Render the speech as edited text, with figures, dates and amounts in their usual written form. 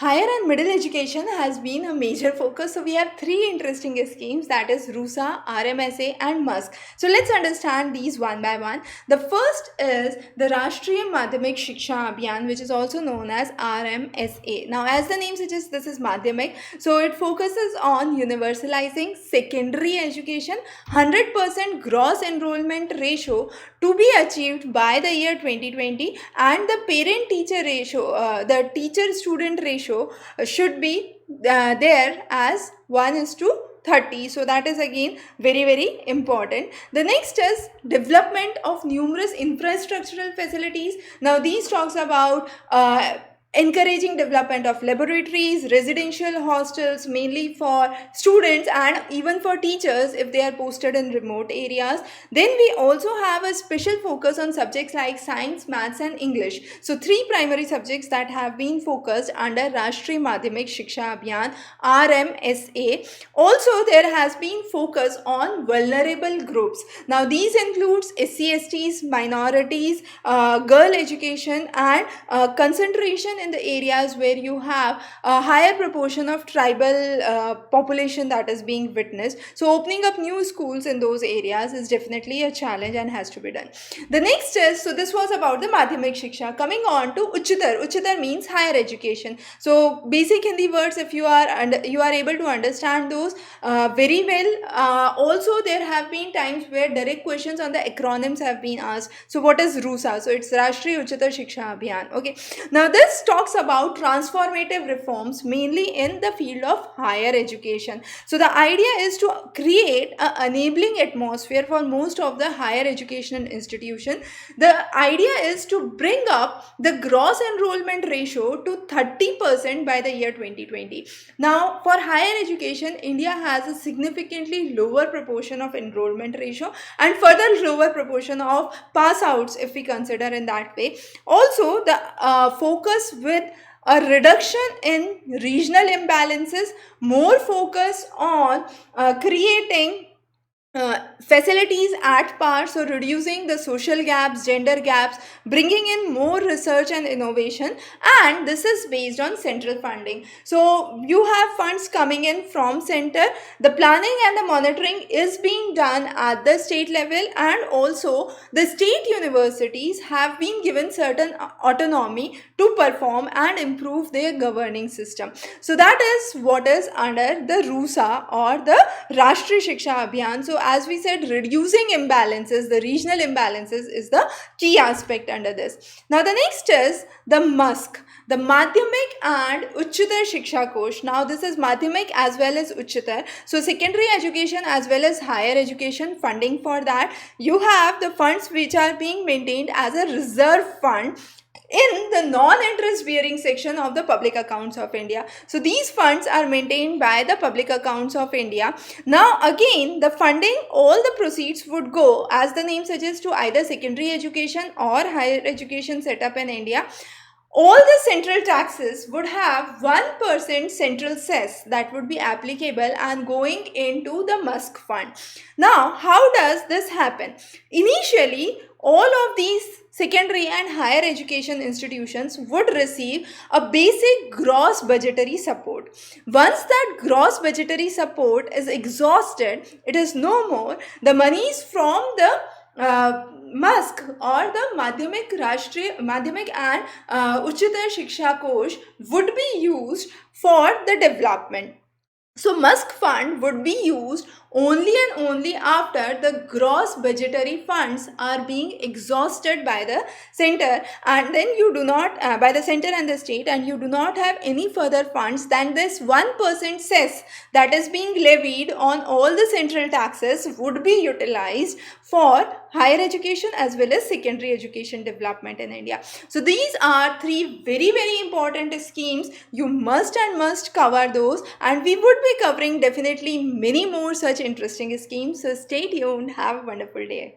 Higher and middle education has been a major focus. So we have three interesting schemes, that is RUSA, RMSA and MUSK. So let's understand these one by one. The first is the Rashtriya Madhyamik Shiksha Abhiyan, which is also known as RMSA. Now as the name suggests, this is Madhyamik. So it focuses on universalizing secondary education, 100% gross enrollment ratio to be achieved by the year 2020, and the parent teacher ratio, the teacher student ratio should be there as 1 is to 30. So that is again very important. The next is development of numerous infrastructural facilities. Now these talks about encouraging development of laboratories, residential hostels mainly for students and even for teachers if they are posted in remote areas. Then we also have a special focus on subjects like science, maths and English. So three primary subjects that have been focused under Rashtriya Madhyamik Shiksha Abhiyan, RMSA. Also there has been focus on vulnerable groups. Now these includes SC/STs, minorities, girl education and concentration in the areas where you have a higher proportion of tribal population that is being witnessed. So opening up new schools in those areas is definitely a challenge and has to be done. The next is, so this was about the Madhyamik Shiksha. Coming on to Uchitar. Uchitar means higher education. So basic Hindi words, if you are able to understand those very well. Also there have been times where direct questions on the acronyms have been asked. So what is RUSA? So it's Rashtriya Uchitar Shiksha Abhiyan. Okay. Now this talks about transformative reforms mainly in the field of higher education. So the idea is to create an enabling atmosphere for most of the higher educational institution. The idea is to bring up the gross enrollment ratio to 30% by the year 2020. Now for higher education, India has a significantly lower proportion of enrollment ratio and further lower proportion of pass outs if we consider in that way. Also the focus with a reduction in regional imbalances, more focus on creating facilities at par, so reducing the social gaps, gender gaps, bringing in more research and innovation, and this is based on central funding. So you have funds coming in from center. The planning and the monitoring is being done at the state level, and also the state universities have been given certain autonomy to perform and improve their governing system. So that is what is under the RUSA or the Rashtriya Shiksha Abhiyan. So as we said, reducing imbalances, the regional imbalances is the key aspect under this. Now the next is the MUSK, the Madhyamik and Uchchatar Shiksha Kosh. Now this is Madhyamik as well as Uchchatar. So secondary education as well as higher education funding, for that you have the funds which are being maintained as a reserve fund in the non-interest bearing section of the public accounts of India. So these funds are maintained by the public accounts of India. Now again, the funding, all the proceeds would go, as the name suggests, to either secondary education or higher education setup in India. All the central taxes would have 1% central cess that would be applicable and going into the MUSK fund. Now, how does this happen? Initially, all of these secondary and higher education institutions would receive a basic gross budgetary support. Once that gross budgetary support is exhausted, it is no more, the monies from the MUSK or the Madhyamik and Uchchatar Shiksha Kosh would be used for the development. So MUSK fund would be used only and only after the gross budgetary funds are being exhausted by the center, and then you do not by the center and the state, and you do not have any further funds than this 1% cess that is being levied on all the central taxes would be utilized for higher education as well as secondary education development in India. So these are three very important schemes. You must cover those, and we would be covering definitely many more such interesting schemes. So stay tuned. Have a wonderful day.